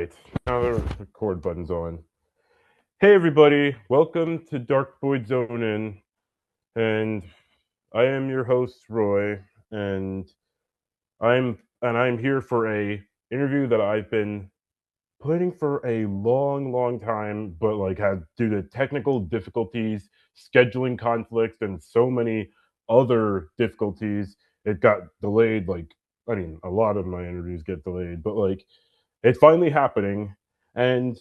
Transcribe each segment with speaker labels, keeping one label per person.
Speaker 1: right, now the record button's on. Hey everybody, welcome to Dark Void Zone In, and I am your host Roy, and I'm here for a interview that I've been planning for a long time, but like had due to technical difficulties, scheduling conflicts, and so many other difficulties, it got delayed. A lot of my interviews get delayed, but like it's finally happening, and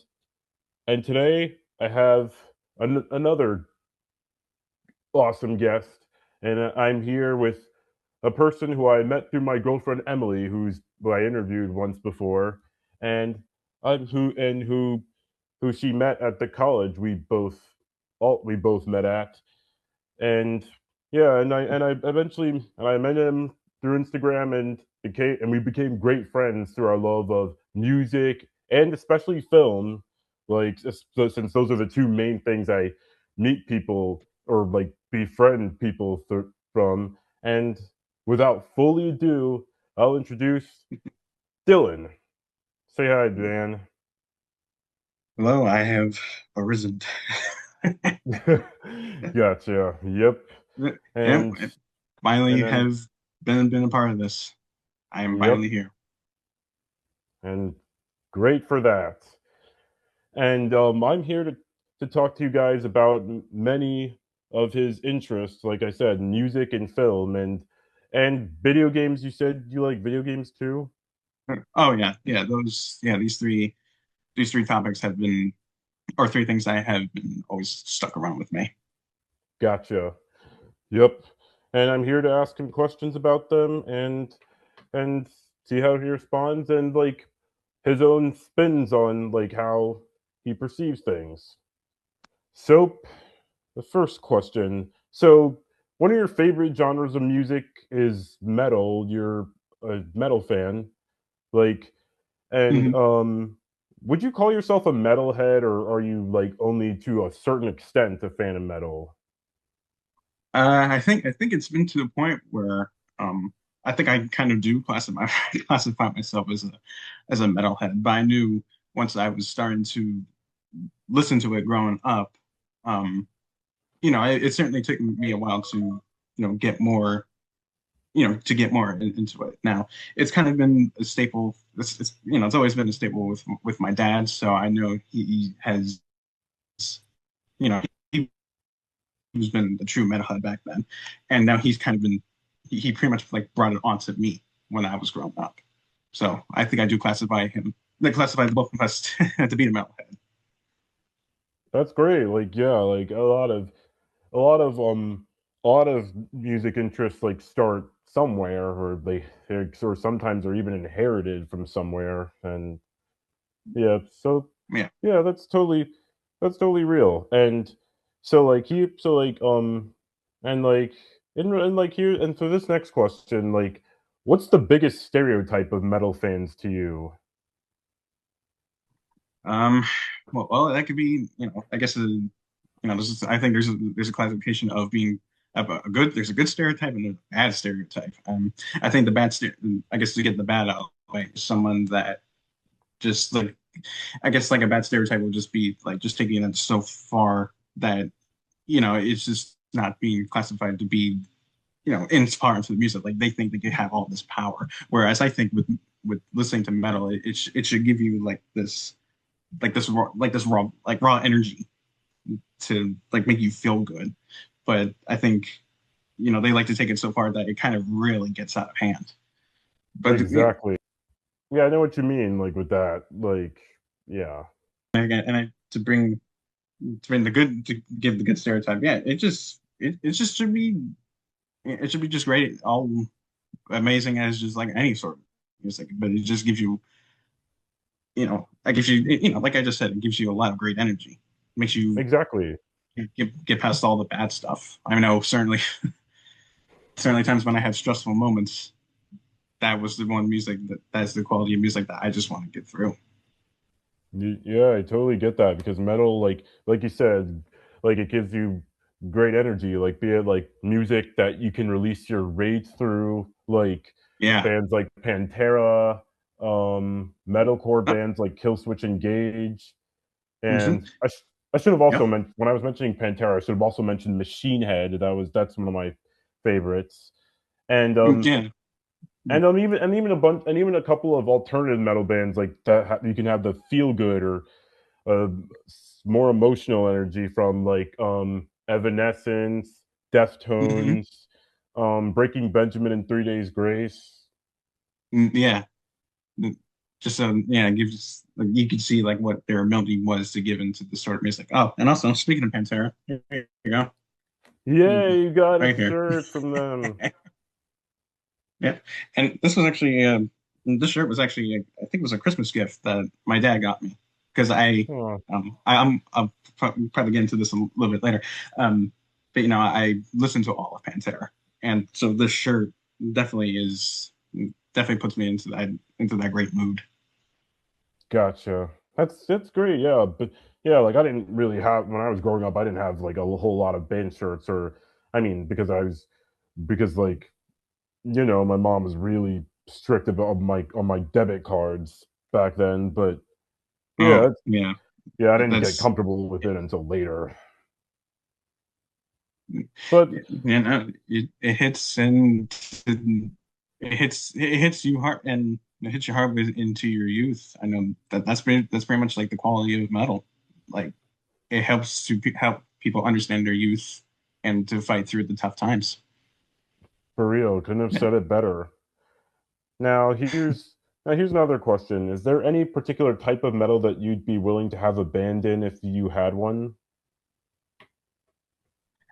Speaker 1: and today I have another awesome guest, and I'm here with a person who I met through my girlfriend Emily, who I interviewed once before, and who she met at the college we both met at, and yeah, and I eventually and I met him through Instagram and we became great friends through our love of music and especially film. Since those are the two main things I meet people or like befriend people from. And without fully ado, I'll introduce Dylan. Say hi, Dan.
Speaker 2: Hello, I have arisen.
Speaker 1: Gotcha. Yep.
Speaker 2: Yep,
Speaker 1: And
Speaker 2: I
Speaker 1: and
Speaker 2: finally
Speaker 1: then
Speaker 2: have been a part of this. I am
Speaker 1: yep.
Speaker 2: finally here.
Speaker 1: And great for that. And I'm here to talk to you guys about many of his interests. Like I said, music and film and video games. You said you like video games too.
Speaker 2: Oh yeah, yeah. These three topics have been, or three things I have been always stuck around with me.
Speaker 1: Gotcha. Yep. And I'm here to ask him questions about them and see how he responds and like his own spins on like how he perceives things. So the first question. So, one of your favorite genres of music is metal. You're a metal fan. Like, and
Speaker 2: Mhm.
Speaker 1: would you call yourself a metalhead, or are you like only to a certain extent a fan of metal?
Speaker 2: I think it's been to the point where I think I kind of do classify classify myself as a metalhead. But I knew once I was starting to listen to it growing up, um, it certainly took me a while to, get more, to get more into it. Now, it's kind of been a staple. It's always been a staple with my dad. So I know he has, you know, he's been a true metalhead back then, and now he's kind of been, he pretty much like brought it onto me when I was growing up. So I think I do classify him, like classify both of us to be a metalhead.
Speaker 1: That's great. Like, yeah, like a lot of a lot of music interests like start somewhere, or sometimes are even inherited from somewhere, and yeah, so
Speaker 2: Yeah.
Speaker 1: yeah, that's totally real. And so like he so like and like and like here and so this next question, like what's the biggest stereotype of metal fans to you?
Speaker 2: Um, well, that could be, I guess, I think there's a classification of being there's a good stereotype and a bad stereotype. I think I guess to get the bad out, like someone that just like, I guess like a bad stereotype would just be like just taking it so far that, it's just not being classified to be, inspired to the music. Like they think they can have all this power. Whereas I think with listening to metal, it should give you like this raw energy to like make you feel good. But I think, they like to take it so far that it kind of really gets out of hand. But
Speaker 1: Exactly. Yeah, I know what you mean, like with that. Like, yeah.
Speaker 2: again, to bring the good to give the good stereotype, yeah, it just should be, it should be just great, all amazing as just like any sort of music. But it just gives you, it gives you, like I just said, it gives you a lot of great energy. Makes you
Speaker 1: Exactly.
Speaker 2: get past all the bad stuff. I know certainly times when I had stressful moments, that was the one music that's the quality of music that I just want to get through.
Speaker 1: Yeah, I totally get that because metal, like you said, like it gives you great energy, like be it like music that you can release your rage through, like
Speaker 2: Yeah.
Speaker 1: bands like Pantera, metalcore
Speaker 2: Oh,
Speaker 1: bands like Killswitch Engage,
Speaker 2: hmm.
Speaker 1: and I should have also
Speaker 2: Yep.
Speaker 1: mentioned when I was mentioning Pantera, I should have also mentioned Machine Head. That's one of my favorites, and
Speaker 2: Yeah.
Speaker 1: even a bunch and even a couple of alternative metal bands like that. You can have the feel good or uh, more emotional energy from like Evanescence,
Speaker 2: Hmm.
Speaker 1: Deftones, Breaking Benjamin, and 3 Days Grace.
Speaker 2: Yeah. Mm, just yeah, it gives like you could see like what their ability was to give into the sort of music. Oh, and also speaking of Pantera, here you go.
Speaker 1: Yeah,
Speaker 2: Mhm.
Speaker 1: you got a
Speaker 2: Right here.
Speaker 1: shirt from them.
Speaker 2: Yeah, and this shirt was actually I think it was a Christmas gift that my dad got me because
Speaker 1: Oh,
Speaker 2: I'll probably get into this a little bit later, but I listened to all of Pantera, and so this shirt definitely is definitely puts me into that great mood.
Speaker 1: gotcha. That's great. Yeah, but yeah, like I didn't really have when I was growing up. I didn't have like a whole lot of band shirts, or I mean, because like my mom was really strict about my on my debit cards back then. But
Speaker 2: Oh
Speaker 1: yeah,
Speaker 2: yeah,
Speaker 1: yeah, I didn't get
Speaker 2: that's
Speaker 1: comfortable with it until later. But
Speaker 2: it hits and it hits you hard and it hits you hard into your youth. I know that's pretty much like the quality of metal. Like it helps to help people understand their youth and to fight through the tough times.
Speaker 1: for real, couldn't have
Speaker 2: Yeah.
Speaker 1: said it better. Now here's another question. Is there any particular type of metal that you'd be willing to have a band in if you had one?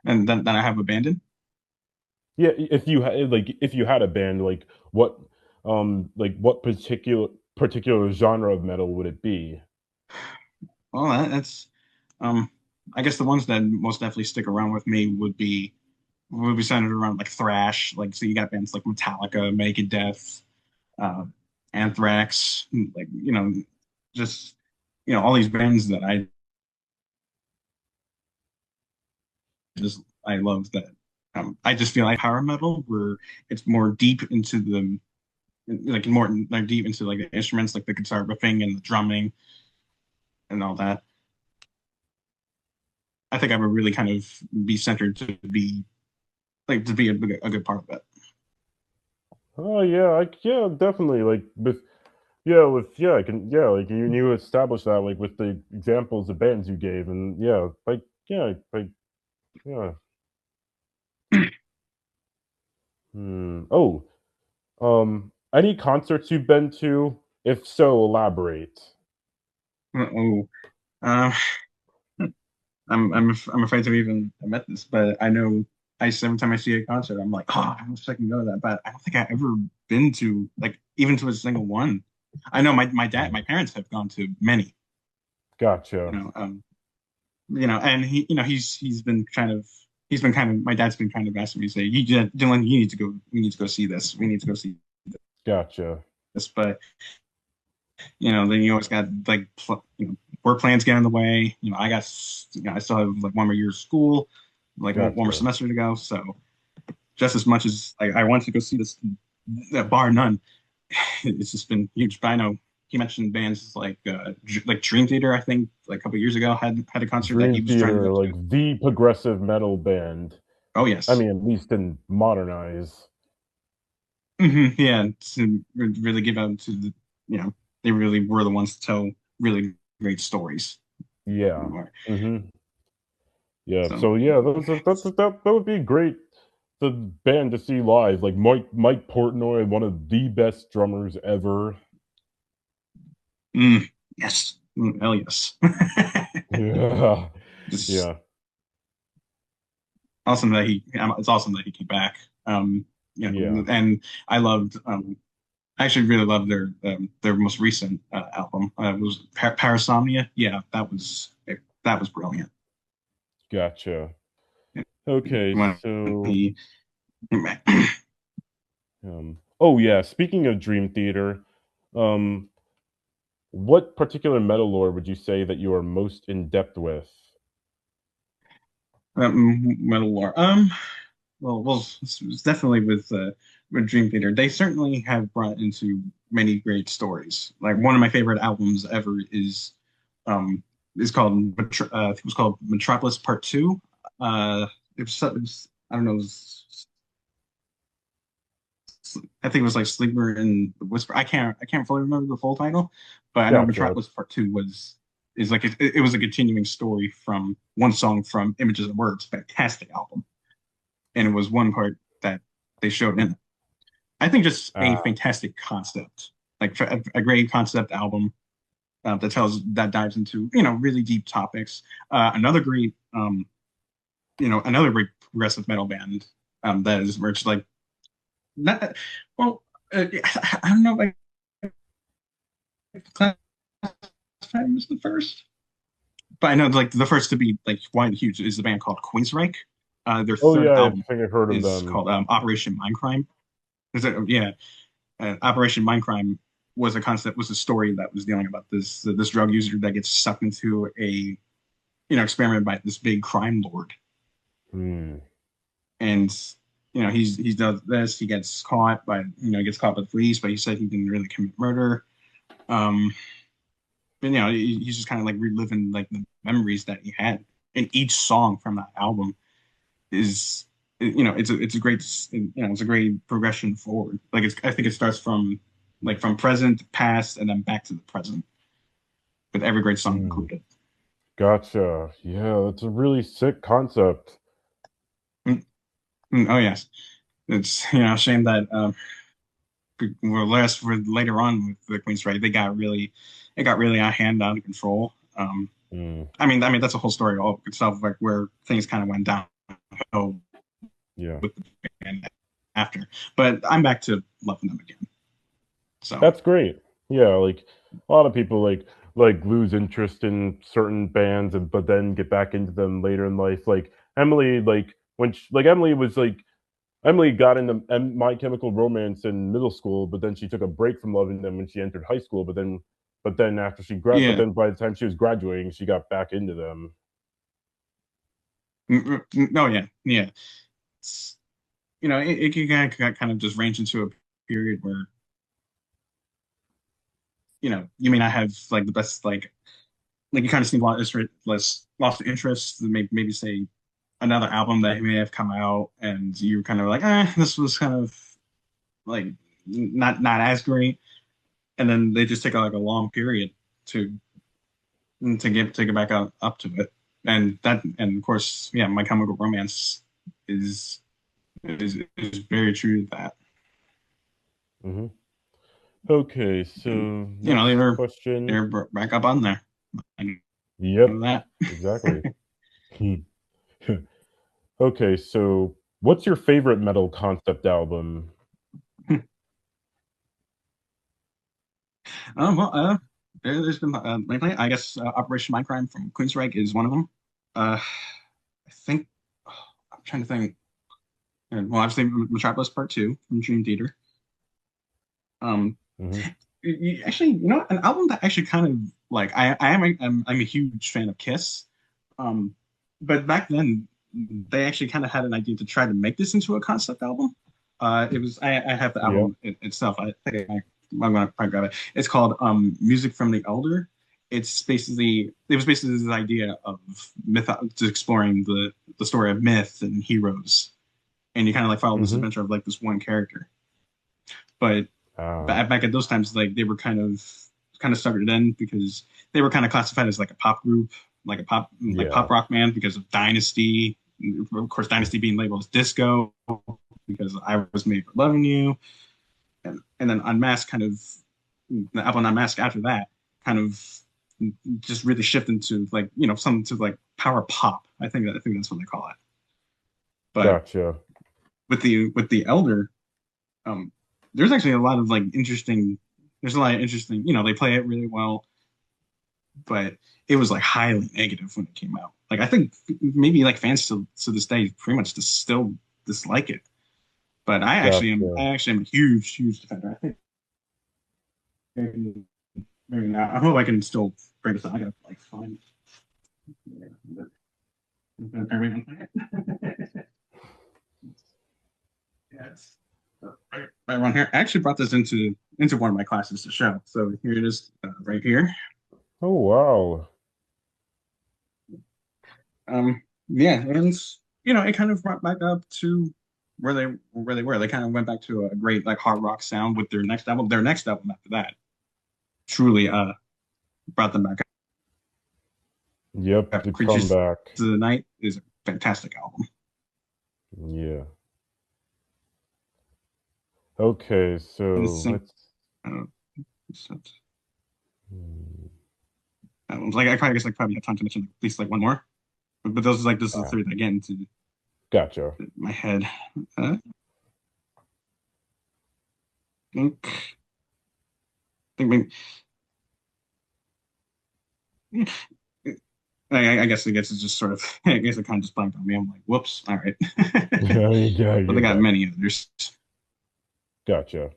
Speaker 2: And then I have abandoned.
Speaker 1: Yeah, if you had a band, like what particular genre of metal would it be?
Speaker 2: Well, that's um I guess the ones that most definitely stick around with me would be centered around like thrash. Like so you got bands like Metallica, Megadeth, uh, Anthrax, like just all these bands that I love that. I just feel like power metal where it's more deep into the like more like deep into like the instruments, like the guitar riffing and the drumming and all that. I think I would really kind of be centered to be a good part of it.
Speaker 1: Oh yeah, yeah, definitely. Like with I can like you established that like with the examples of bands you gave, and like yeah. Oh, any concerts you've been to? If so, elaborate.
Speaker 2: Oh, uh, I'm afraid to even admit this, but I know every time I see a concert, I'm like, oh, I wish I can go to that, but I don't think I've ever been to like even to a single one. I know my parents have gone to many, you
Speaker 1: Gotcha.
Speaker 2: know, um, and he's been kind of my dad's been kind of asking me, say, Dylan, we need to go see this, we need to go see
Speaker 1: Gotcha.
Speaker 2: this, but then you always got like work plans get in the way. I still have like one more year of school, like one more
Speaker 1: Gotcha.
Speaker 2: semester to go. So just as much as I want to go see this, bar none, it's just been huge. But I know he mentioned bands like Dream Theater. I think like a couple years ago had a concert that he
Speaker 1: Dream
Speaker 2: was trying to go
Speaker 1: Theater, like
Speaker 2: to.
Speaker 1: the progressive metal band.
Speaker 2: Oh
Speaker 1: I
Speaker 2: yes,
Speaker 1: mean, at least in modernize.
Speaker 2: yeah, to really give out to you know they really were the ones to tell really great stories.
Speaker 1: Yeah. hmm Yeah.
Speaker 2: So
Speaker 1: So yeah, that would be great. The band to see live, like Mike Portnoy, one of the best drummers ever.
Speaker 2: yes. Hell yes.
Speaker 1: Yeah.
Speaker 2: Just
Speaker 1: Yeah.
Speaker 2: awesome that it's awesome that he came back.
Speaker 1: Yeah.
Speaker 2: And I I actually really loved their most recent album. It was Parasomnia. Yeah, that was brilliant.
Speaker 1: Gotcha. Okay,
Speaker 2: When
Speaker 1: so
Speaker 2: he,
Speaker 1: oh yeah, speaking of Dream Theater, um, what particular metal lore would you say that you are most in depth with?
Speaker 2: Metal Lore. Well, it's definitely with Dream Theater. They certainly have brought into many great stories. Like one of my favorite albums ever um is called it was called Metropolis Part Two. It was I don't know. I think it was like Sleeper and the Whisper. I can't fully remember the full title, but I know
Speaker 1: Gotcha.
Speaker 2: Metropolis Part Two is like it was a continuing story from one song from Images and Words. Fantastic album, and it was one part that they showed in it. I think just a
Speaker 1: Ah,
Speaker 2: fantastic concept, like a great concept album that dives into really deep topics. Another great another great progressive metal band that is merged like not well I don't know if I classify them as the first, but I know like the first to be like wide and huge is a band called Queensryche. Their
Speaker 1: oh
Speaker 2: third
Speaker 1: yeah, I
Speaker 2: album
Speaker 1: think I've heard of
Speaker 2: is
Speaker 1: them.
Speaker 2: called Operation Mindcrime. Is it, yeah, Operation Mindcrime was a story that was dealing about this drug user that gets sucked into a experiment by this big crime lord,
Speaker 1: Hmm.
Speaker 2: and he does this. He gets caught gets caught by the police, but he said he didn't really commit murder. Um, but he's just kind of like reliving like the memories that he had. And each song from that album is it's a great it's a great progression forward. Like I think it starts from from present, past, and then back to the present with every great song
Speaker 1: Hmm.
Speaker 2: included.
Speaker 1: Gotcha. Yeah, that's a really sick concept.
Speaker 2: Mm, oh yes, it's a shame that for later on with the Queen's right, it got really out of control.
Speaker 1: Hmm.
Speaker 2: I mean that's a whole story all itself, like where things kind of went downhill
Speaker 1: Yeah.
Speaker 2: with the band after. But I'm back to loving them again. So
Speaker 1: That's great. Yeah, like a lot of people like lose interest in certain bands and but then get back into them later in life. Like Emily, like when she, like Emily was like Emily got into My Chemical Romance in middle school, but then she took a break from loving them when she entered high school. But then after but
Speaker 2: yeah.
Speaker 1: then by the time she was graduating, she got back into them.
Speaker 2: No, yeah, yeah. It's, it can kind of just range into a period where you may not have like the best like you kind of seem less lost interest. Maybe say another album that may have come out, and you're kind of like, this was kind of like not as great, and then they just take like a long period to to get back up to it, and of course, yeah, My Chemical Romance is is very true to that.
Speaker 1: Hmm. Okay,
Speaker 2: And
Speaker 1: so next question.
Speaker 2: they're back up on there. I
Speaker 1: Yep,
Speaker 2: know that.
Speaker 1: exactly. Okay, so what's your favorite metal concept album?
Speaker 2: Well, there's been lately, I guess Operation Mindcrime from Queensryche is one of them. I think I'm trying to think. Well, obviously Metropolis Part Two from Dream Theater. Um,
Speaker 1: Hmm.
Speaker 2: actually, an album that actually kind of like I'm a huge fan of Kiss. Um, but back then they actually kind of had an idea to try to make this into a concept album. It was I have the
Speaker 1: Yeah.
Speaker 2: album itself. I think I'm gonna probably grab it. It's called Music from the Elder. It was basically this idea of myth, just exploring the story of myth and heroes, and you kind of like follow this
Speaker 1: Hmm.
Speaker 2: adventure of like this one character. But
Speaker 1: Ah,
Speaker 2: back at those times, like they were kind of started in because they were kind of classified as like a pop group, like
Speaker 1: yeah.
Speaker 2: pop rock band because of Dynasty. Of course, Dynasty being labeled as disco because I was made for loving you, and then Unmasked kind of the album Unmasked after that kind of just really shifted into like something to like power pop. I think that's what they call it. But
Speaker 1: Gotcha.
Speaker 2: with the Elder, um, there's actually a lot of like interesting. There's a lot of interesting. They play it really well, but it was like highly negative when it came out. Like I think maybe like fans still to this day pretty much still dislike it. But I actually am.
Speaker 1: Gotcha.
Speaker 2: I actually am a huge defender. I think maybe not. I hope I can still bring this up. I gotta like find. Yes. Right around here. I actually brought this into into one of my classes to show. So here it is, right here.
Speaker 1: Oh wow.
Speaker 2: Yeah, and it kind of brought back up to where they were. They kind of went back to a great like hard rock sound with their next album. Their next album after that truly brought them back
Speaker 1: Yep,
Speaker 2: up.
Speaker 1: the
Speaker 2: Creatures
Speaker 1: comeback.
Speaker 2: of the Night is a fantastic album.
Speaker 1: Yeah. Okay,
Speaker 2: And the
Speaker 1: so
Speaker 2: same,
Speaker 1: let's
Speaker 2: uh, so-
Speaker 1: hmm,
Speaker 2: albums. Like I guess like probably have time to mention at least like one more, but those is like this is the
Speaker 1: ah,
Speaker 2: three that get into
Speaker 1: gotcha.
Speaker 2: my head. I think maybe, I guess it's just sort of I guess it kind of just blanked on me. I'm like, whoops, all right.
Speaker 1: Yeah, yeah, I
Speaker 2: But they
Speaker 1: get
Speaker 2: got
Speaker 1: that.
Speaker 2: many others.
Speaker 1: Gotcha.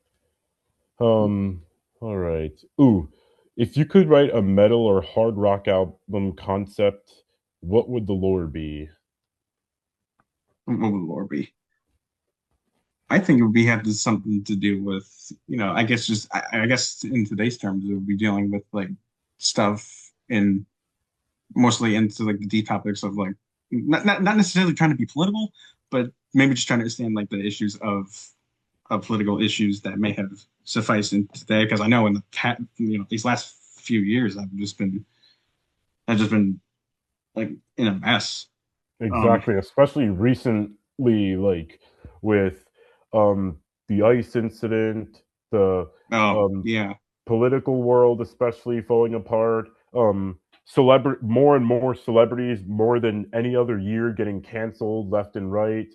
Speaker 1: All right. Ooh, if you could write a metal or hard rock album concept, what would the lore be?
Speaker 2: What would the lore be? I think it would be have to, something to do with, I guess just I guess in today's terms, it would be dealing with like stuff in mostly into like the deep topics of like not necessarily trying to be political, but maybe just trying to understand like the issues of political issues that may have sufficed in today. Because I know in the past, these last few years, I've just been like in a mess. Um,
Speaker 1: Exactly, especially recently, like with um the ICE incident, the
Speaker 2: oh
Speaker 1: um
Speaker 2: yeah,
Speaker 1: political world especially falling apart, more and more celebrities more than any other year getting canceled left and right.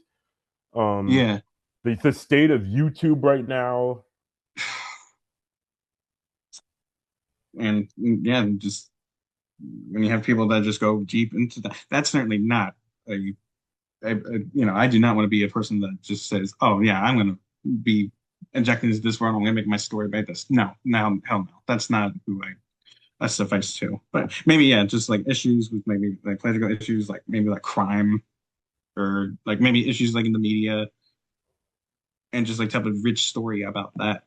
Speaker 1: Um
Speaker 2: yeah,
Speaker 1: the state of YouTube right now.
Speaker 2: and yeah, just when you have people that just go deep into that, that's certainly not I do not want to be a person that just says, "Oh yeah, I'm going to be injected into this world. I'm going to make my story about this." No, no, hell no. That's not who I suffice to. But maybe yeah, just like issues with maybe like political issues, like maybe like crime or like maybe issues like in the media, and just like type of rich story about that.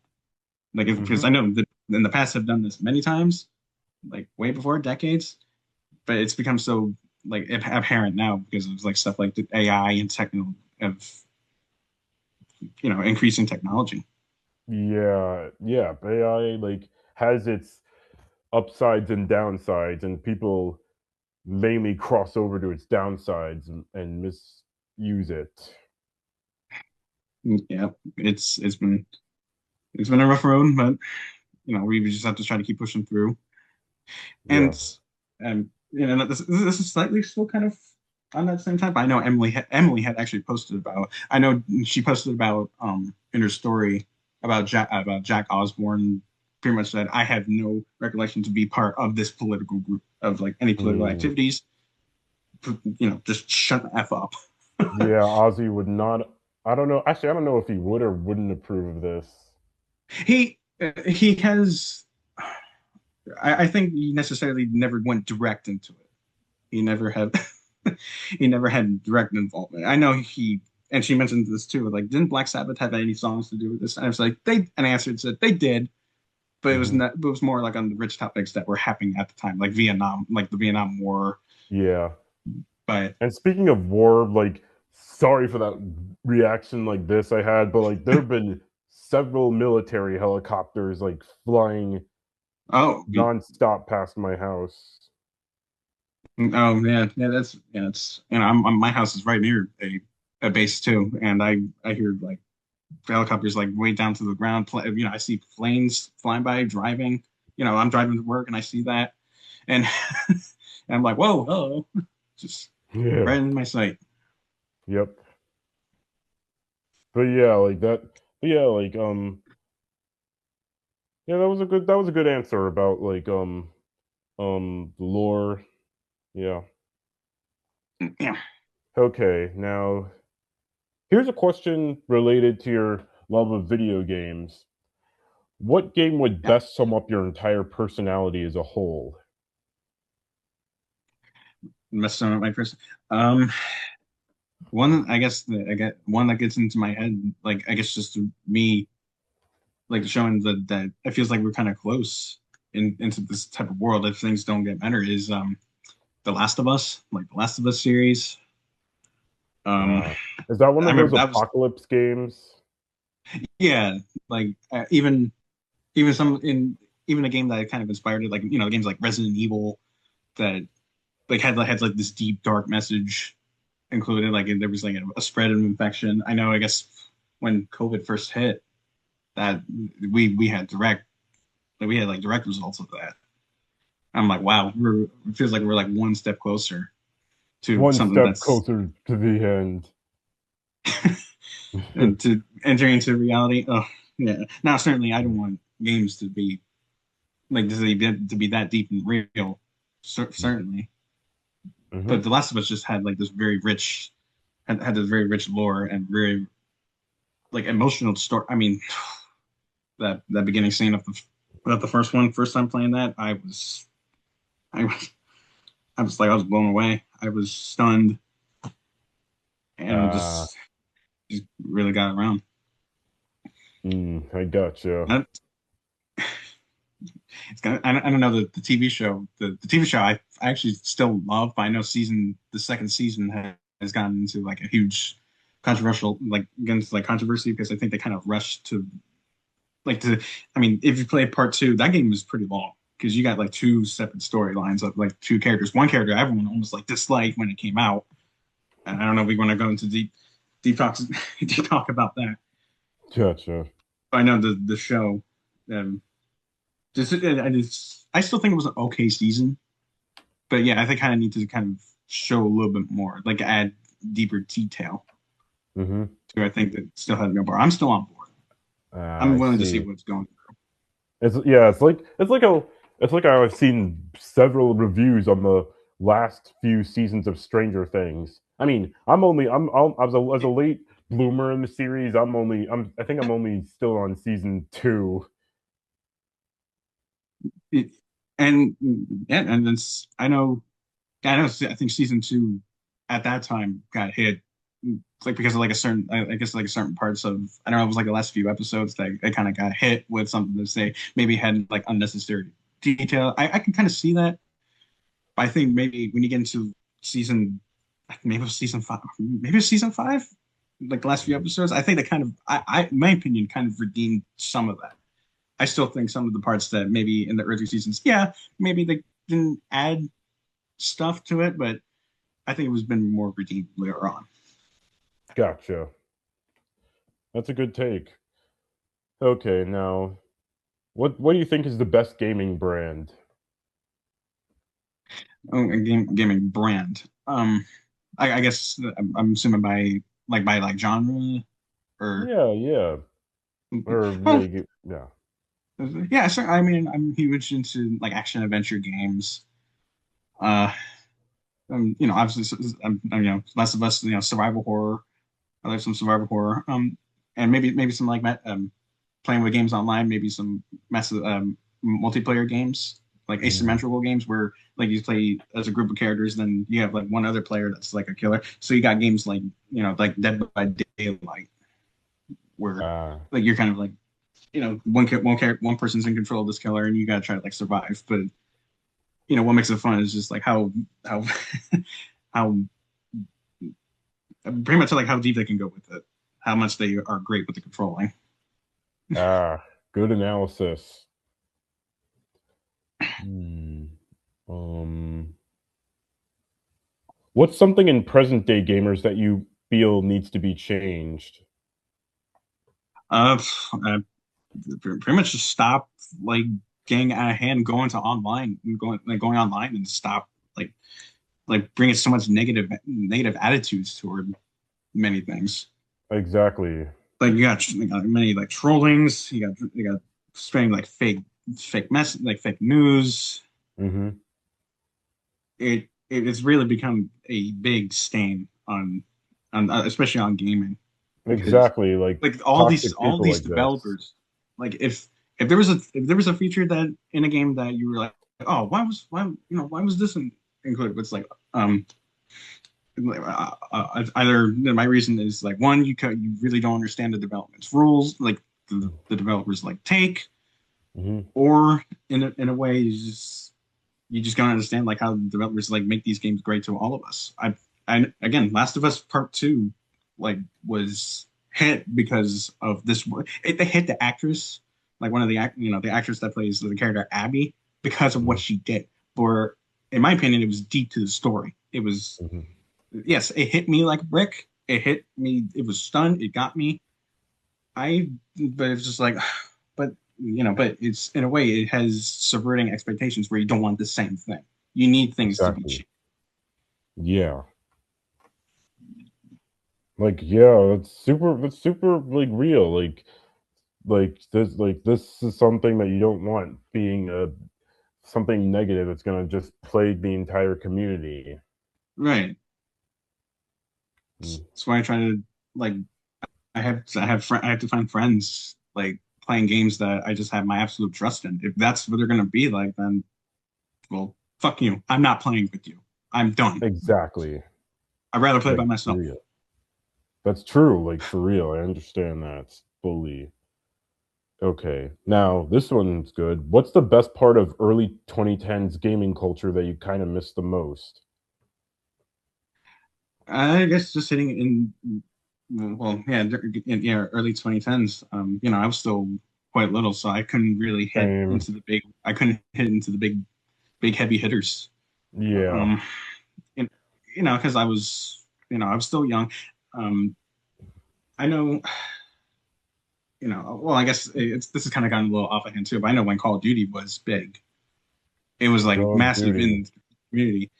Speaker 2: Like because
Speaker 1: Mhm.
Speaker 2: I know that in the past have done this many times, like way before decades, but it's become so like apparent now because of like stuff like the AI and technical of increasing technology.
Speaker 1: Yeah, yeah, AI like has its upsides and downsides, and people mainly cross over to its downsides and misuse it.
Speaker 2: Yeah, it's been a rough road, but we just have to try to keep pushing through.
Speaker 1: Yeah.
Speaker 2: And this is slightly still kind of on that same type. I know Emily had actually posted about. I know she posted about in her story about Jack Osborne. Pretty much said I have no recollection to be part of this political group of like any political
Speaker 1: Mm.
Speaker 2: activities. Just shut the f up.
Speaker 1: Yeah, Ozzy would not. I don't know. Actually, I don't know if he would or wouldn't approve of this.
Speaker 2: He has. I think he necessarily never went direct into it. He never had he never had direct involvement. I know and she mentioned this too. Like, didn't Black Sabbath have any songs to do with this? And I was like, and I answered said they did, but it was
Speaker 1: Mhm.
Speaker 2: not. It was more like on the rich topics that were happening at the time, like Vietnam, like the Vietnam War.
Speaker 1: Yeah.
Speaker 2: But
Speaker 1: And speaking of war, like, sorry for that reaction like this I had, but like, there have been several military helicopters like flying
Speaker 2: oh,
Speaker 1: nonstop past my house.
Speaker 2: oh yeah, it's my house is right near a base too, and I hear like helicopters like way down to the ground. I see planes flying by, driving. I'm driving to work and I see that, and, and I'm like, whoa, hello, just
Speaker 1: Yeah.
Speaker 2: right in my sight.
Speaker 1: Yep. But yeah, like that. But yeah, like yeah, that was a good answer about like the lore. Yeah.
Speaker 2: Yeah,
Speaker 1: Okay, now here's a question related to your love of video games. What game would
Speaker 2: yeah.
Speaker 1: best sum up your entire personality as a whole?
Speaker 2: Messing up my person. Um, one I guess I get one that gets into my head, like I guess just me like showing that it feels like we're kind of close into this type of world if things don't get better is The Last of Us, like the Last of Us series. Um,
Speaker 1: Uh, is that one
Speaker 2: I
Speaker 1: of those
Speaker 2: remember that was
Speaker 1: apocalypse games?
Speaker 2: yeah, like even some in even a game that kind of inspired it, like games like Resident Evil that like had like this deep dark message included. Like there was like a spread of infection. I know, I guess when COVID first hit, that we had we had like direct results of that. I'm like, wow, it feels like we're like one step closer to
Speaker 1: One
Speaker 2: something
Speaker 1: step
Speaker 2: that's
Speaker 1: closer to the end.
Speaker 2: and to entering into reality. Oh, yeah. Now, certainly, I don't want games to be like to be that deep and real. Certainly,
Speaker 1: Hmm.
Speaker 2: but The Last of Us just had like this very rich had this very rich lore and very like emotional story. I mean, that beginning scene of the first time playing that, I was I was blown away. I was stunned and
Speaker 1: Uh,
Speaker 2: just really got around.
Speaker 1: I gotcha.
Speaker 2: That, I don't know the TV show the TV show I actually still love, but I know the second season has gotten into like a huge controversial like against like controversy because I think they kind of rushed to like to I mean if you play part two, that game is pretty long because you got like two separate storylines of like two characters. One character everyone almost like disliked when it came out, and I don't know if we want to go into deep talks deep talk about that.
Speaker 1: Gotcha.
Speaker 2: But I know the show um I still think it was an okay season, but yeah, I think kind of need to kind of show a little bit more, like add deeper detail
Speaker 1: Hmm.
Speaker 2: to. I think that still had no bar. I'm still on board. I'm
Speaker 1: I
Speaker 2: willing to see
Speaker 1: see.
Speaker 2: what's going.
Speaker 1: It's yeah, it's like I've seen several reviews on the last few seasons of Stranger Things. I mean, as a late bloomer in the series. I think I'm only still on season two.
Speaker 2: It, and yeah, and it's I know I think season two at that time got hit. It's like because of like a certain I guess like certain parts of I don't know, it was like the last few episodes that it kind of got hit with something to say maybe had like unnecessary detail. I can kind of see that. But I think maybe when you get into season, maybe it was season five, maybe it was season five, like the last few episodes. I think that kind of, in my opinion, kind of redeemed some of that. I still think some of the parts that maybe in the early seasons, yeah, maybe they didn't add stuff to it, but I think it was been more redeemed later on.
Speaker 1: Gotcha. That's a good take. Okay, now what do you think is the best gaming brand?
Speaker 2: Oh, and gaming brand. I guess I'm assuming by like genre or
Speaker 1: Yeah, yeah. Or
Speaker 2: well,
Speaker 1: yeah.
Speaker 2: yeah, sure. I mean, I'm huge into like action adventure games. Uh, obviously, Last of Us, survival horror. I like some survival horror. And maybe some like playing with games online, maybe some massive multiplayer games, like
Speaker 1: Mhm.
Speaker 2: asymmetrical games where like you play as a group of characters, then you have like one other player that's like a killer. So you got games like like Dead by Daylight, where
Speaker 1: Uh,
Speaker 2: like you're kind of like one person's in control of this killer, and you gotta try to like survive. But what makes it fun is just like how how pretty much like how deep they can go with it, how much they are great with the controlling.
Speaker 1: good analysis. Hmm. Um, what's something in present day gamers that you feel needs to be changed?
Speaker 2: Uh, uh pretty much just stop like getting out of hand, going to online, and going online, and stop like bringing so much negative attitudes toward many things.
Speaker 1: Exactly.
Speaker 2: Like you got many like trollings, you got spreading like fake news.
Speaker 1: Hmm.
Speaker 2: It has really become a big stain on especially on gaming because
Speaker 1: Exactly. Like
Speaker 2: like
Speaker 1: toxic
Speaker 2: all
Speaker 1: people
Speaker 2: these
Speaker 1: exist.
Speaker 2: developers like if there was a feature that in a game that you were like, oh, why was this included? It's like either my reason is like one, you really don't understand the development's rules, like the developers like take,
Speaker 1: Hmm.
Speaker 2: or in a way you just gotta understand like how developers like make these games great to all of us. I again, Last of Us Part Two like was hit because of this. They hit the actress, like one of the the actress that plays the character Abby, because of what
Speaker 1: Hmm.
Speaker 2: she did. For in my opinion, it was deep to the story. It was
Speaker 1: Hmm.
Speaker 2: yes, it hit me like a brick. It hit me. It was stunned. It got me. But it's just like, but but it's in a way it has subverting expectations where you don't want the same thing. You need things to be
Speaker 1: Exactly.
Speaker 2: cheap.
Speaker 1: Yeah. Like, yeah, that's super like real. Like this is something that you don't want being a something negative that's gonna just plague the entire community.
Speaker 2: Right.
Speaker 1: Mm.
Speaker 2: That's why I try to like I have to find friends like playing games that I just have my absolute trust in. If that's what they're gonna be like, then well, fuck you. I'm not playing with you. I'm done.
Speaker 1: Exactly.
Speaker 2: I'd rather play by
Speaker 1: Like for
Speaker 2: myself.
Speaker 1: real. That's true. Like for real. I understand that fully. Okay. Now, this one's good. What's the best part of early 2010s gaming culture that you kind of miss the most?
Speaker 2: I guess just hitting in well, yeah, early 2010s. I was still quite little, so I couldn't really hit
Speaker 1: Same.
Speaker 2: into the big. I couldn't hit into the big heavy hitters.
Speaker 1: Yeah.
Speaker 2: Um, and, because I was still young. Um, I know, well, I guess this has kind of gotten a little off of hand too, but I know when Call of Duty was big, it was like
Speaker 1: Call of
Speaker 2: massive
Speaker 1: Duty.
Speaker 2: in the community.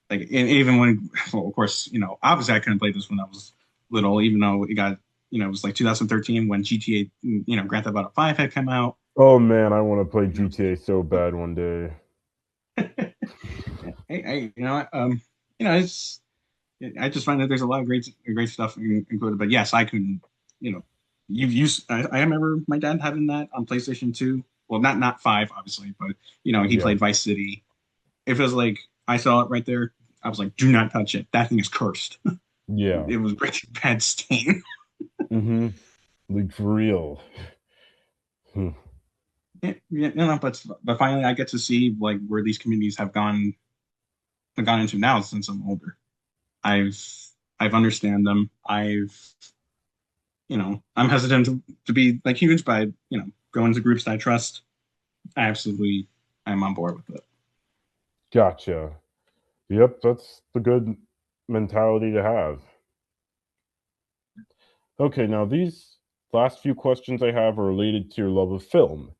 Speaker 2: Like, and even when, well, of course, obviously I couldn't play this when I was little, even though it was like 2013 when GTA, Grand Theft Auto 5 had come out.
Speaker 1: Oh man, I want to play
Speaker 2: You know,
Speaker 1: GTA so
Speaker 2: but
Speaker 1: bad one day.
Speaker 2: it's I just find that there's a lot of great stuff included. But yes, I can, you know, you've used. I remember my dad having that on PlayStation 2. Well, not five, obviously, but he
Speaker 1: Yeah.
Speaker 2: played Vice City. It was like I saw it right there. I was like, do not touch it. That thing is cursed.
Speaker 1: Yeah.
Speaker 2: It was pretty bad stain.
Speaker 1: Mm-hmm. Like for real. Hmm.
Speaker 2: But finally, I get to see like where these communities have gone into now since I'm older. I've I've understand them. I'm hesitant to be like huge, but going to groups that I trust, I absolutely I'm on board with it.
Speaker 1: Gotcha. Yep, that's the good mentality to have. Okay, now these last few questions I have are related to your love of film.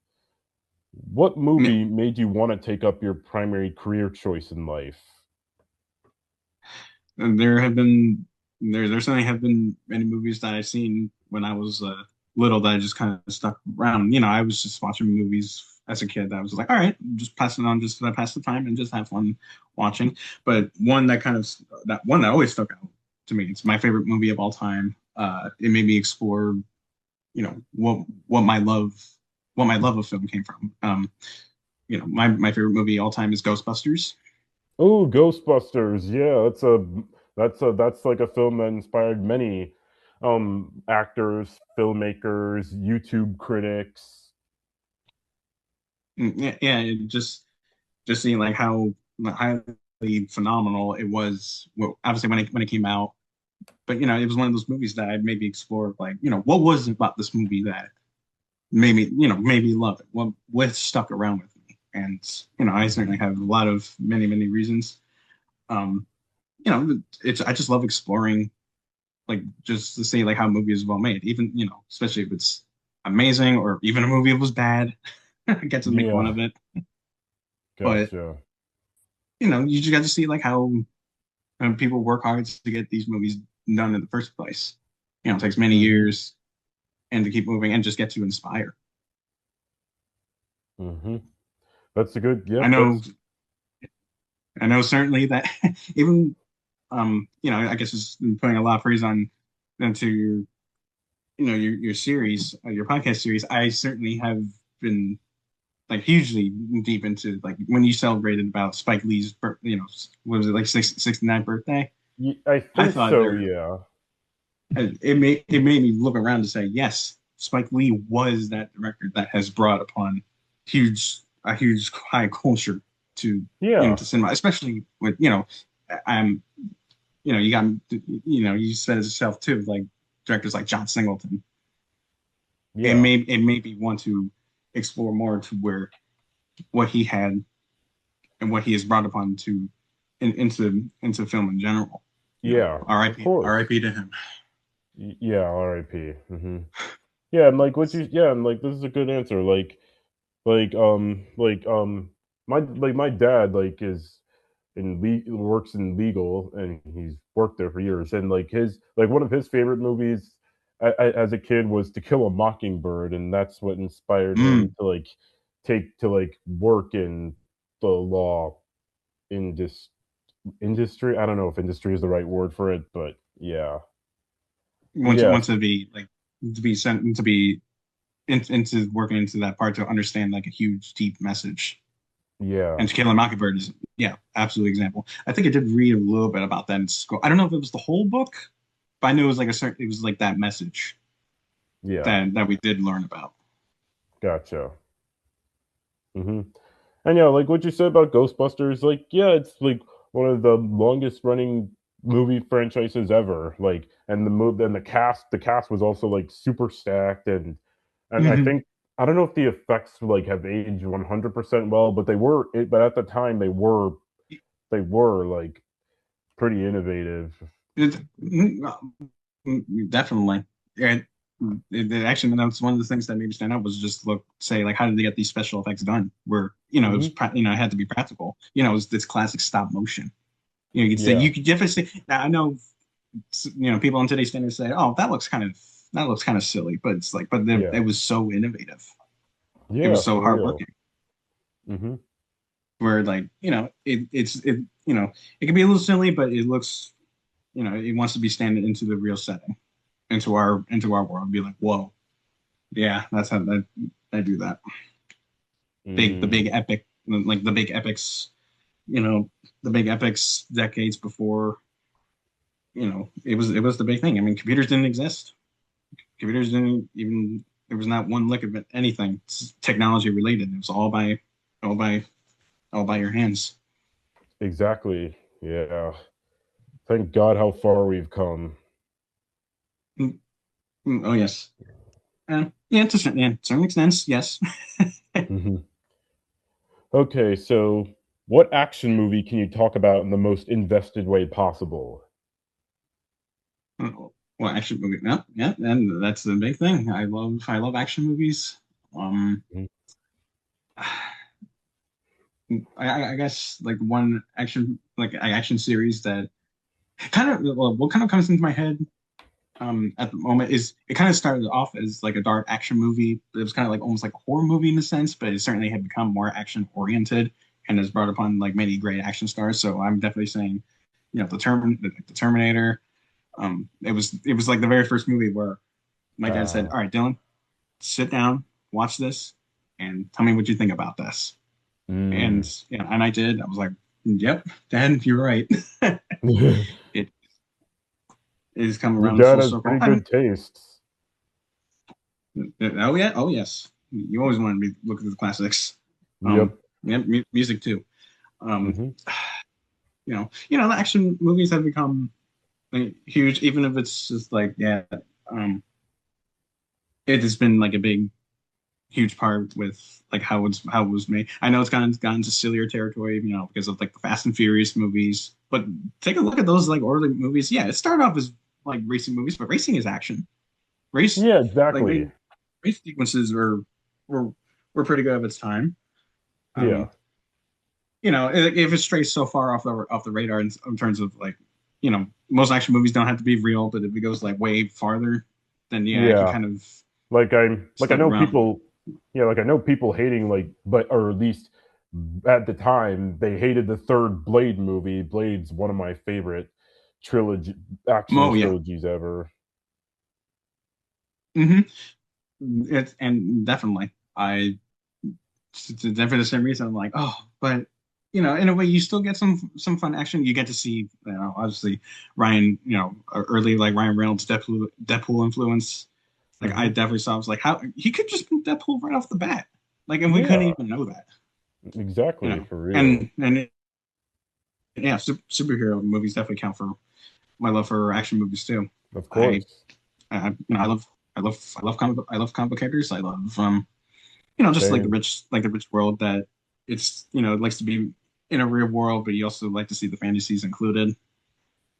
Speaker 1: What
Speaker 2: Yeah.
Speaker 1: movie made you want to take up your primary career choice in life?
Speaker 2: And there certainly have been many movies that I've seen when I was little that I just kind of stuck around. I was just watching movies as a kid that I was like, all right, just pass it on just to pass the time and just have fun watching. But one that always stuck out to me. It's my favorite movie of all time. It made me explore, what my love of film came from. My favorite movie all time is Ghostbusters.
Speaker 1: Oh, Ghostbusters. Yeah, that's like a film that inspired many actors, filmmakers, YouTube critics.
Speaker 2: Yeah, yeah, just seeing like how highly phenomenal it was. Well, obviously when it came out, but it was one of those movies that I maybe explored. Like, what was it about this movie that made me love it? What stuck around with me? And I certainly have a lot of many reasons. Um, it's I just love exploring, like just to see like how a movie is well made, even especially if it's amazing or even a movie was bad. I get to make fun
Speaker 1: Yeah,
Speaker 2: of it, but
Speaker 1: gotcha.
Speaker 2: you just got to see like how people work hard to get these movies done in the first place. It takes many
Speaker 1: Mm-hmm.
Speaker 2: years and to keep moving and just get to inspire.
Speaker 1: Mm-hmm. That's a good.
Speaker 2: I
Speaker 1: Yep.
Speaker 2: know,
Speaker 1: That's
Speaker 2: I know certainly that even I guess it's putting a lot of praise on into your series, your podcast series. I certainly have been like hugely deep into like when you celebrated about Spike Lee's what was it like 69th birthday?
Speaker 1: I
Speaker 2: I
Speaker 1: think
Speaker 2: thought
Speaker 1: so.
Speaker 2: there
Speaker 1: Yeah.
Speaker 2: it made me look around to say yes. Spike Lee was that director that has brought upon a huge high culture to
Speaker 1: Yeah,
Speaker 2: to cinema, especially with I'm you got you said it yourself too, like directors like John Singleton.
Speaker 1: yeah,
Speaker 2: It made me want to explore more to where what he had and what he has brought upon into film in general.
Speaker 1: yeah, of
Speaker 2: R.I.P.
Speaker 1: course.
Speaker 2: R.I.P. to him.
Speaker 1: Yeah, R.I.P. Yeah, and like what you, yeah, and like this is a good answer. My dad like is works in legal, and he's worked there for years, and like his like one of his favorite movies as a kid was To Kill a Mockingbird, and that's what inspired him
Speaker 2: Mm.
Speaker 1: to like take to like work in the law indus industry. I don't know if industry is the right word for it, but yeah.
Speaker 2: Want
Speaker 1: Yes,
Speaker 2: to be like to be sent to be into working into that part to understand like a huge deep message.
Speaker 1: yeah.
Speaker 2: And To Kill a Mockingbird is absolute example. I think I did read a little bit about that in school. I don't know if it was the whole book, but I knew it was like it was like that message
Speaker 1: Yeah,
Speaker 2: that we did learn about.
Speaker 1: gotcha. hmm And yeah, like what you said about Ghostbusters, like yeah, it's like one of the longest running movie franchises ever. Like, and the cast was also like super stacked, and I
Speaker 2: Hmm.
Speaker 1: think I don't know if the effects like have aged 100% well, but but at the time they were like pretty innovative.
Speaker 2: It, definitely. And actually, that's one of the things that made me stand out was just say, like, how did they get these special effects done? Where, it was,
Speaker 1: hmm
Speaker 2: it had to be practical. It was this classic stop motion.
Speaker 1: Yeah,
Speaker 2: You could definitely say, now I know, people on today's standards say, oh, that looks kind of silly, but it's like, it
Speaker 1: yeah,
Speaker 2: was so innovative. It
Speaker 1: yeah,
Speaker 2: was so
Speaker 1: for real.
Speaker 2: hardworking.
Speaker 1: hmm
Speaker 2: Where like, it can be a little silly, but it looks, it wants to be standing into the real setting, into our world, be like, whoa, yeah, that's how I do that. The
Speaker 1: mm
Speaker 2: big epic, like the big epics, you know, the big epics decades before, it was the big thing. I mean, computers didn't exist. Computers didn't even there was not one lick of anything technology related. It was all by all by your hands.
Speaker 1: Exactly. Yeah. Thank God how far we've come.
Speaker 2: Mm, oh yes. Yeah, to certain extent, yes.
Speaker 1: hmm Okay, so what action movie can you talk about in the most invested way possible?
Speaker 2: Well, action movie, yeah, and that's the big thing. I love action movies. Um,
Speaker 1: Mhm.
Speaker 2: I guess like one action series that kind of well, what kind of comes into my head at the moment is it kind of started off as like a dark action movie, but it was kind of like almost like a horror movie in a sense, but it certainly had become more action oriented and has brought upon like many great action stars. So I'm definitely saying, the Terminator. It was like the very first movie where my dad said,
Speaker 1: Uh,
Speaker 2: "All right, Dylan, sit down, watch this, and tell me what you think about this." And
Speaker 1: mm.
Speaker 2: and I did. I was like, "Yep, Dad, you're right."
Speaker 1: Your
Speaker 2: it it has come around
Speaker 1: dad
Speaker 2: full
Speaker 1: has
Speaker 2: circle.
Speaker 1: pretty good tastes.
Speaker 2: Oh yeah, oh yes. You always want to look at the classics.
Speaker 1: Yep.
Speaker 2: Yeah, music too. Um,
Speaker 1: hmm
Speaker 2: the action movies have become like, huge, even if it's just like um, it has been like a big huge part with like how it was made. I know it's gone to sillier territory, because of like the Fast and Furious movies. But take a look at those like early movies. Yeah, it started off as like racing movies, but racing is action. Race
Speaker 1: Yeah,
Speaker 2: like
Speaker 1: exactly.
Speaker 2: race sequences were were pretty good of its time.
Speaker 1: Yeah.
Speaker 2: Um, if it strays so far off the radar in terms of like, most action movies don't have to be real, but if it goes like way farther, then yeah, it can
Speaker 1: Yeah.
Speaker 2: kind of
Speaker 1: I
Speaker 2: slip
Speaker 1: know
Speaker 2: around.
Speaker 1: people, yeah, like I know people hating like, but or at least at the time they hated the third Blade movie. Blade's one of my favorite trilogy action
Speaker 2: Oh yeah.
Speaker 1: trilogies ever.
Speaker 2: Hmm. And definitely, for the same reason, I'm like, oh, but in a way, you still get some fun action. You get to see, obviously Ryan, early like Ryan Reynolds Deadpool influence. Like I
Speaker 1: Hmm.
Speaker 2: definitely saw. I was like, how he could just beat Deadpool right off the bat. Like, and we couldn't
Speaker 1: Yeah,
Speaker 2: even know that, you
Speaker 1: exactly,
Speaker 2: know.
Speaker 1: for real.
Speaker 2: And yeah, superhero movies definitely count for my love for action movies too.
Speaker 1: Of
Speaker 2: I,
Speaker 1: course.
Speaker 2: I love comic book characters. I love just
Speaker 1: Same.
Speaker 2: like the rich world that it's it likes to be in a real world, but you also like to see the fantasies included. And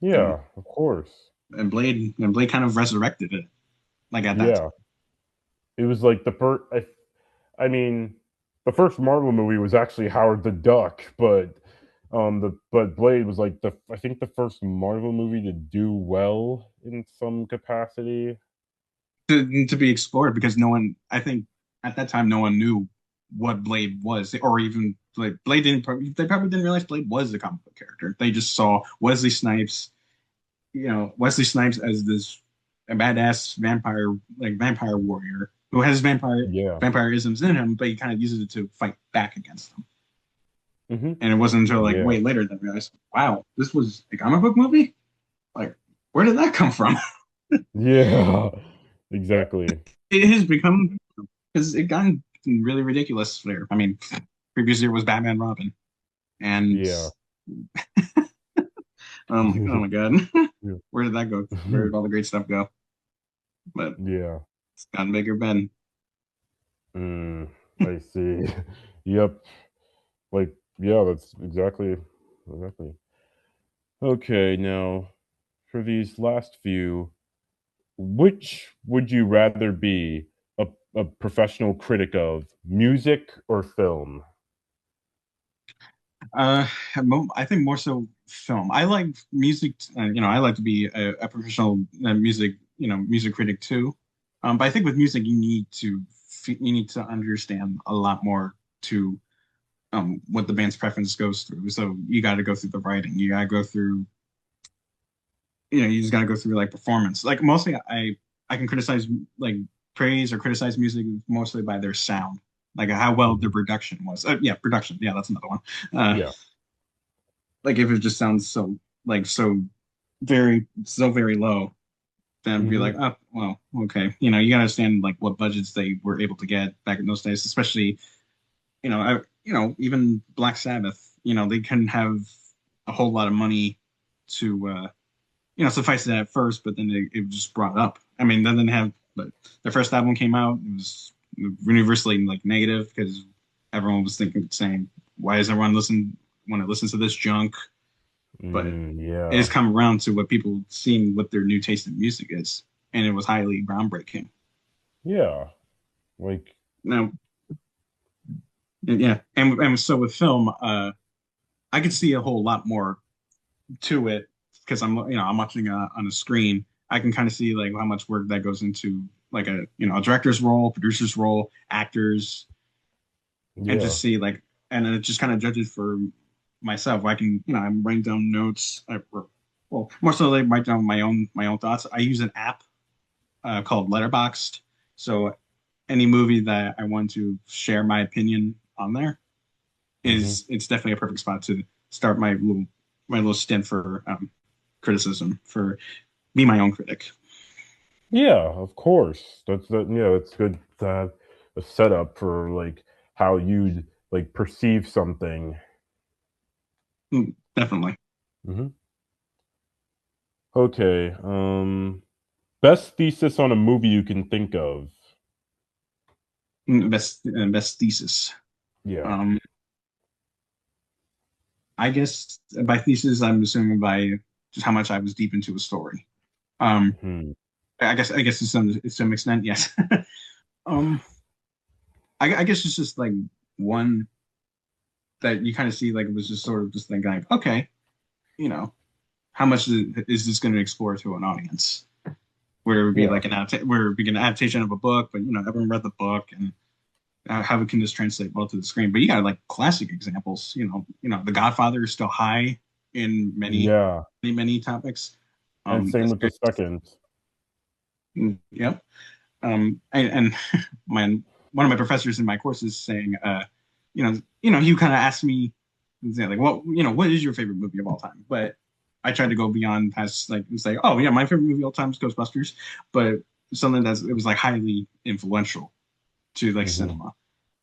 Speaker 1: Yeah, of course.
Speaker 2: Blade kind of resurrected it like at that time.
Speaker 1: Yeah. It was like the first I mean, the first Marvel movie was actually Howard the Duck, but Blade was like the I think the first Marvel movie to do well in some capacity.
Speaker 2: To be explored because no one, I think at that time, no one knew what Blade was, or even like Blade they probably didn't realize Blade was a comic book character. They just saw Wesley Snipes as this a badass vampire warrior who has
Speaker 1: Yeah.
Speaker 2: vampirisms in him, but he kind of uses it to fight back against them.
Speaker 1: Hmm.
Speaker 2: And it wasn't until like
Speaker 1: Yeah.
Speaker 2: way later that I realized, wow, this was a comic book movie. Like, where did that come from?
Speaker 1: Yeah. Exactly.
Speaker 2: It has become because it gotten really ridiculous there. I mean, previous year was Batman Robin, and
Speaker 1: Yeah.
Speaker 2: oh my God,
Speaker 1: Yeah.
Speaker 2: where did that go? Where did all the great stuff go? But
Speaker 1: Yeah.
Speaker 2: it's gotten bigger, Ben.
Speaker 1: Mm, I see. Yep. Like, yeah, that's exactly. Okay, now for these last few, which would you rather be a professional critic of, music or film?
Speaker 2: Uh, I think more so film. I like music. I like to be a professional music critic too. But I think with music, you need to understand a lot more to what the band's preference goes through. So you got to go through the writing. You got to go through you just got to go through like performance. Like mostly, I can criticize like praise or criticize music mostly by their sound, like how well the
Speaker 1: Mhm.
Speaker 2: production was. Yeah, production. Yeah, that's another one. Uh,
Speaker 1: Yeah.
Speaker 2: like if it just sounds so very low, then I'd be like,
Speaker 1: Mhm.
Speaker 2: oh well, okay. You gotta understand like what budgets they were able to get back in those days, especially even Black Sabbath. They couldn't have a whole lot of money to suffice it at first, but then it was just brought up. I mean, they didn't have, but their first album came out, it was universally like negative because everyone was saying, why does everyone want to listen to this junk? But it has
Speaker 1: Yeah.
Speaker 2: come around to what people seeing what their new taste in music is, and it was highly groundbreaking.
Speaker 1: Yeah. Like,
Speaker 2: Now, yeah, and so with film, I could see a whole lot more to it because I'm watching on a screen. I can kind of see like how much work that goes into like a director's role, producer's role, actors, and
Speaker 1: yeah.
Speaker 2: just see like and then it just kind of judges for myself. I can I'm writing down notes. Well, more so like write down my own thoughts. I use an app called Letterboxd, so any movie that I want to share my opinion on there
Speaker 1: Mhm.
Speaker 2: it's definitely a perfect spot to start my little stint for criticism for be my own critic.
Speaker 1: Yeah, of course. It's good to have a setup for, like, how you'd, like, perceive something.
Speaker 2: Definitely.
Speaker 1: Mhm. Okay, best thesis on a movie you can think of.
Speaker 2: Best thesis.
Speaker 1: Yeah.
Speaker 2: Um, I guess by thesis, I'm assuming by just how much I was deep into a story. Um,
Speaker 1: Mhm.
Speaker 2: I guess to some extent, yes. um, I guess it's just like one that you kind of see like it was just sort of just thinking like, okay, you know, how much is this going to explore to an audience? Where it would be
Speaker 1: Yeah.
Speaker 2: like where it would be an adaptation of a book, but everyone read the book and how can this translate well to the screen? But you got like classic examples. The Godfather is still high in
Speaker 1: Yeah,
Speaker 2: many topics.
Speaker 1: and same
Speaker 2: That's
Speaker 1: with the
Speaker 2: great.
Speaker 1: second.
Speaker 2: Yep. And my one of my professors in my course is saying, he kind of asked me, say, like, what is your favorite movie of all time? But I tried to go beyond past like and say, oh yeah, my favorite movie of all time is Ghostbusters. But something it was like highly influential to like
Speaker 1: Hmm.
Speaker 2: cinema.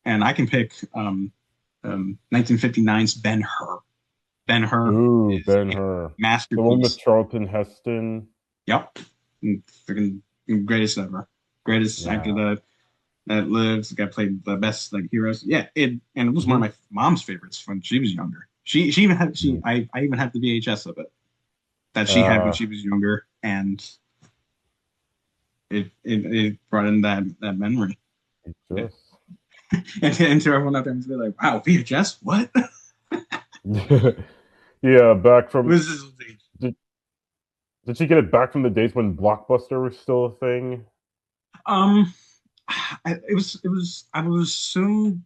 Speaker 2: And I can pick 1959's Ben-Hur. Ben-Hur
Speaker 1: Ooh,
Speaker 2: is a
Speaker 1: Ben-Hur. The one with
Speaker 2: masterpiece.
Speaker 1: Charlton Heston.
Speaker 2: Yep. Freaking greatest ever. Greatest actor
Speaker 1: Yeah.
Speaker 2: that lives, got played the best like heroes. Yeah, it was one
Speaker 1: Hmm.
Speaker 2: of my mom's favorites when she was younger. She even had I even had the VHS of it that she had when
Speaker 1: Ah,
Speaker 2: she was younger, and it brought in that memory. And,
Speaker 1: just.
Speaker 2: and to everyone out there and be like, wow, VHS? What?
Speaker 1: Yeah, back from
Speaker 2: This is
Speaker 1: did, did she get it back from the days when Blockbuster was still a thing?
Speaker 2: um it was I would assume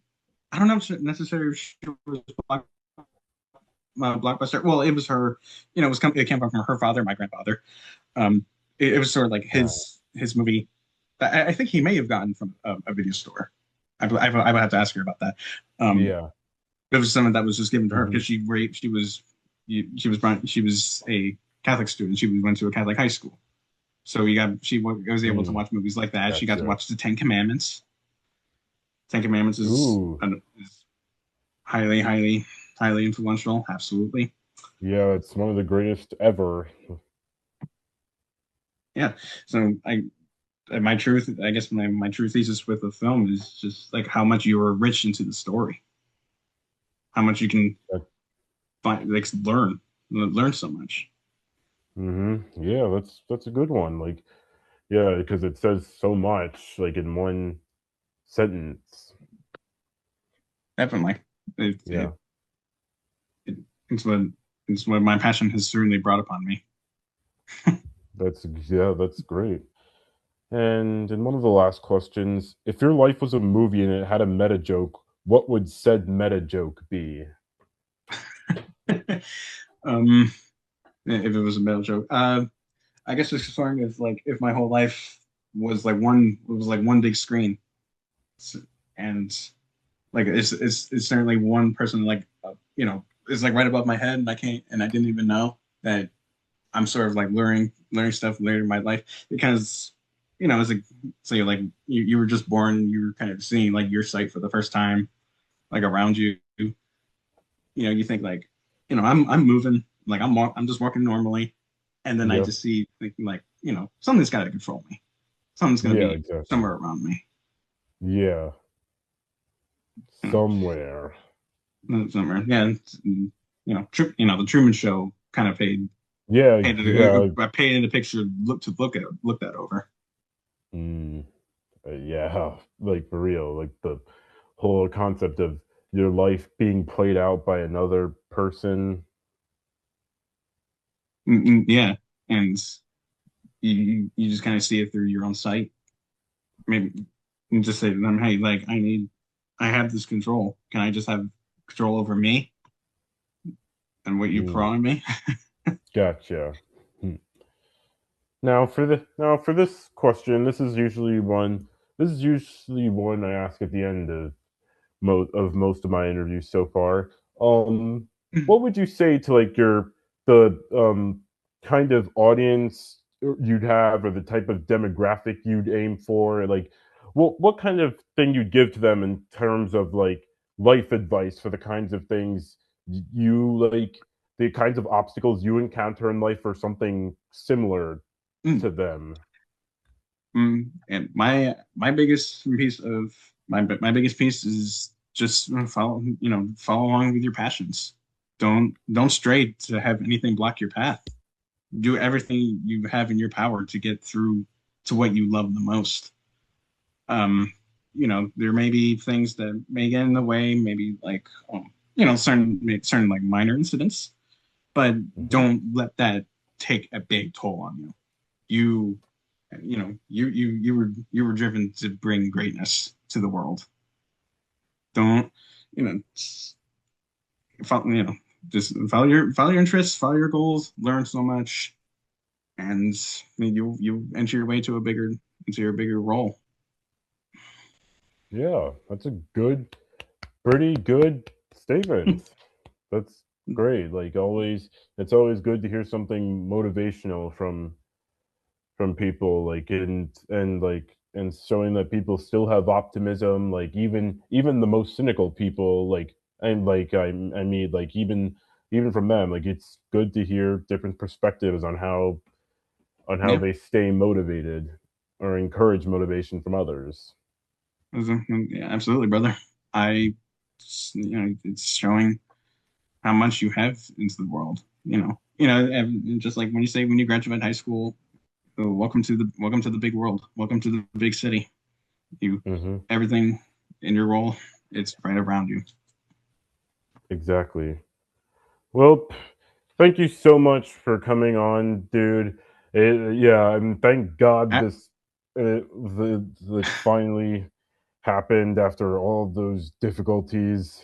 Speaker 2: I don't know if necessarily if she was Blockbuster. Well, it was her, it was it came from her father, my grandfather. Um, it was sort of like
Speaker 1: Right.
Speaker 2: his movie. I think he may have gotten from a video store. I would have to ask her about that. Um,
Speaker 1: Yeah.
Speaker 2: it was something that was just given to her
Speaker 1: Hmm.
Speaker 2: because she was a Catholic student. Went to a Catholic high school, so she was able to
Speaker 1: Mm,
Speaker 2: watch movies like that. She got to
Speaker 1: gotcha.
Speaker 2: watch the Ten Commandments. Ten Commandments
Speaker 1: Ooh.
Speaker 2: is highly influential. Absolutely.
Speaker 1: Yeah, it's one of the greatest ever.
Speaker 2: Yeah. So my truth, I guess my true thesis with the film is just like how much you are rich into the story, how much you can find, like learn so much.
Speaker 1: Yeah, that's a good one. Like, yeah, because it says so much, like in one sentence.
Speaker 2: Definitely, it,
Speaker 1: Yeah,
Speaker 2: it, it it's what my passion has certainly brought upon me.
Speaker 1: that's great. And in one of the last questions, if your life was a movie and it had a meta joke, what would said meta joke be?
Speaker 2: um, if it was a metal joke, I guess it's sort of like if my whole life was like one big screen, and like it's certainly one person like it's like right above my head, and I didn't even know that I'm sort of like learning stuff later in my life because it's like so you're like you were just born and you were kind of seeing like your sight for the first time like around you. You think like I'm moving like I'm just walking normally, and then I
Speaker 1: Yep.
Speaker 2: just see thinking like something's got to control me. Something's gonna
Speaker 1: Yeah,
Speaker 2: be
Speaker 1: exactly.
Speaker 2: somewhere around me.
Speaker 1: Yeah,
Speaker 2: Hmm.
Speaker 1: somewhere.
Speaker 2: Somewhere, yeah. The Truman Show kind of
Speaker 1: Yeah, yeah.
Speaker 2: painted a picture look that over.
Speaker 1: Mm, yeah, like for real, like the whole concept of your life being played out by another person.
Speaker 2: Yeah, and you just kind of see it through your own sight. Maybe you just say to them, "Hey, like I have this control. Can I just have control over me and what you put
Speaker 1: Mm,
Speaker 2: on me?"
Speaker 1: gotcha. Hmm. Now for this question, this is usually one I ask at the end of most of my interviews so far. Um, what would you say to like the kind of audience you'd have, or the type of demographic you'd aim for? Like, what kind of thing you'd give to them in terms of like life advice for the kinds of things you like, the kinds of obstacles you encounter in life, or something similar
Speaker 2: Mm,
Speaker 1: to them?
Speaker 2: and my biggest piece of my biggest piece is just follow along with your passions. Don't stray to have anything block your path. Do everything you have in your power to get through to what you love the most. Um, there may be things that may get in the way, maybe like certain like minor incidents, but
Speaker 1: Hmm.
Speaker 2: don't let that take a big toll on you. You you were driven to bring greatness to the world. Don't you know follow, just follow your interests, follow your goals, learn so much, and you enter your way to a bigger into your bigger role.
Speaker 1: Yeah, that's a pretty good statement. That's great. Like always, it's always good to hear something motivational from from people, like, and showing that people still have optimism, like even the most cynical people, like, and like I mean, like, even from them, like, it's good to hear different perspectives on how
Speaker 2: Yeah.
Speaker 1: they stay motivated or encourage motivation from others.
Speaker 2: Yeah, absolutely, brother. I, it's showing how much you have into the world. And just like when you say when you graduate high school, welcome to the big world, welcome to the big city. You
Speaker 1: Hmm.
Speaker 2: Everything in your role, it's right around you.
Speaker 1: Exactly. Well, thank you so much for coming on, dude. Yeah, and thank God
Speaker 2: I,
Speaker 1: it's finally happened after all of those difficulties.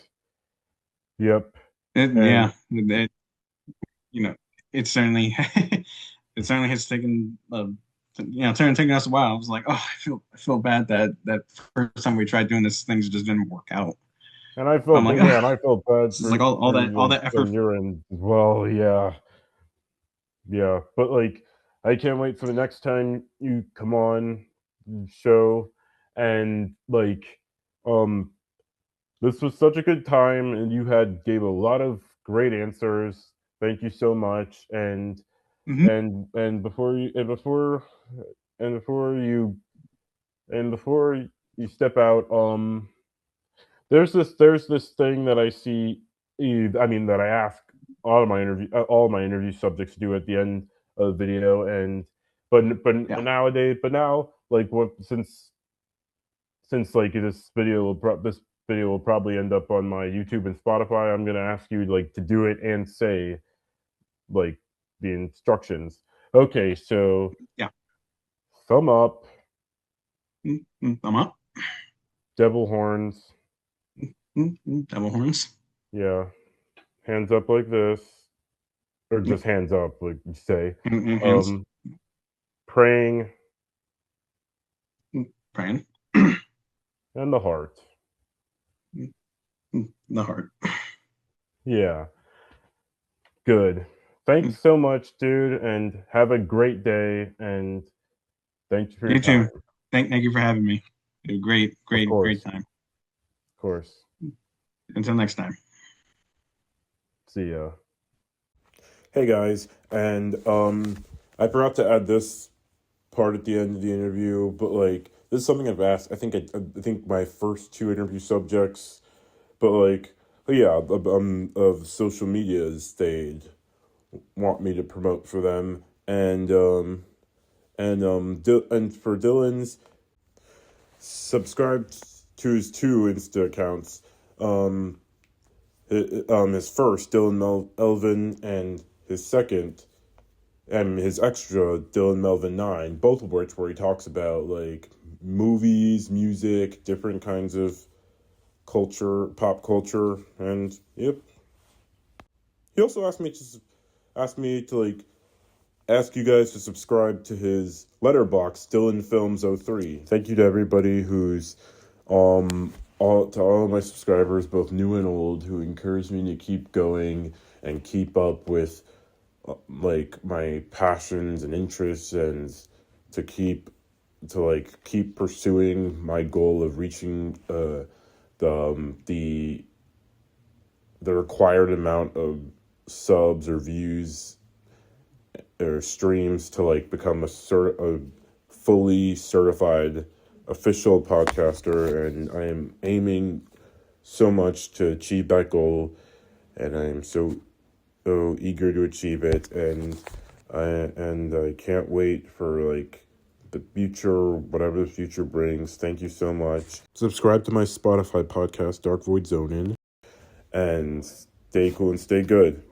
Speaker 1: Yep. And
Speaker 2: yeah, you know, it certainly it certainly has taken taken us a while. I was like, oh, I feel bad that first time we tried doing this, things just didn't work out.
Speaker 1: I
Speaker 2: I'm
Speaker 1: felt
Speaker 2: like,
Speaker 1: yeah,
Speaker 2: oh,
Speaker 1: and I felt bad
Speaker 2: this is like
Speaker 1: for
Speaker 2: all
Speaker 1: you
Speaker 2: that effort.
Speaker 1: on your end as well. Yeah, yeah. But like, I can't wait for the next time you come on the show, and like, um, this was such a good time, and you had gave a lot of great answers. Thank you so much.
Speaker 2: Hmm.
Speaker 1: And before you and before you and before you step out, there's this thing that I see. I mean, that I ask all my interview subjects do at the end of the video, and
Speaker 2: Yeah.
Speaker 1: but now, like, what since like this video will probably end up on my YouTube and Spotify, I'm gonna ask you, like, to do it and say, like, the instructions. Okay, so
Speaker 2: Yeah.
Speaker 1: thumb up,
Speaker 2: Thumb up.
Speaker 1: devil horns,
Speaker 2: Devil horns.
Speaker 1: yeah, hands up like this, or
Speaker 2: Yep.
Speaker 1: just hands up, like you say,
Speaker 2: Hands.
Speaker 1: um, praying,
Speaker 2: Praying.
Speaker 1: and the heart.
Speaker 2: The heart.
Speaker 1: Yeah, good. Thanks so much, dude, and have a great day. And thank you for your
Speaker 2: You too.
Speaker 1: time.
Speaker 2: Thank you for having me.
Speaker 1: Of
Speaker 2: Great
Speaker 1: course,
Speaker 2: time.
Speaker 1: of course.
Speaker 2: Until next time.
Speaker 1: See ya. Hey guys, and I forgot to add this part at the end of the interview, but like, this is something I've asked. I think my first two interview subjects, but like, but yeah, of social medias they'd want me to promote for them, and for Dylan's, subscribe to his two Insta accounts. Um, his first Elvin, and his second, and his extra Dylan Melvin 9, both of which where he talks about like movies, music, different kinds of pop culture, and yep. He also asked me to like ask you guys to subscribe to his letterbox, Dylan Films 03. Thank you to everybody who's all of my subscribers, both new and old, who encourage me to keep going and keep up with like my passions and interests, and to keep pursuing my goal of reaching the the required amount of subs or views or streams to like become a fully certified official podcaster, and I am aiming so much to achieve that goal, and I am so eager to achieve it, and I can't wait for like the future, whatever the future brings. Thank you so much. Subscribe to my Spotify podcast, Dark Void Zone In, and stay cool and stay good.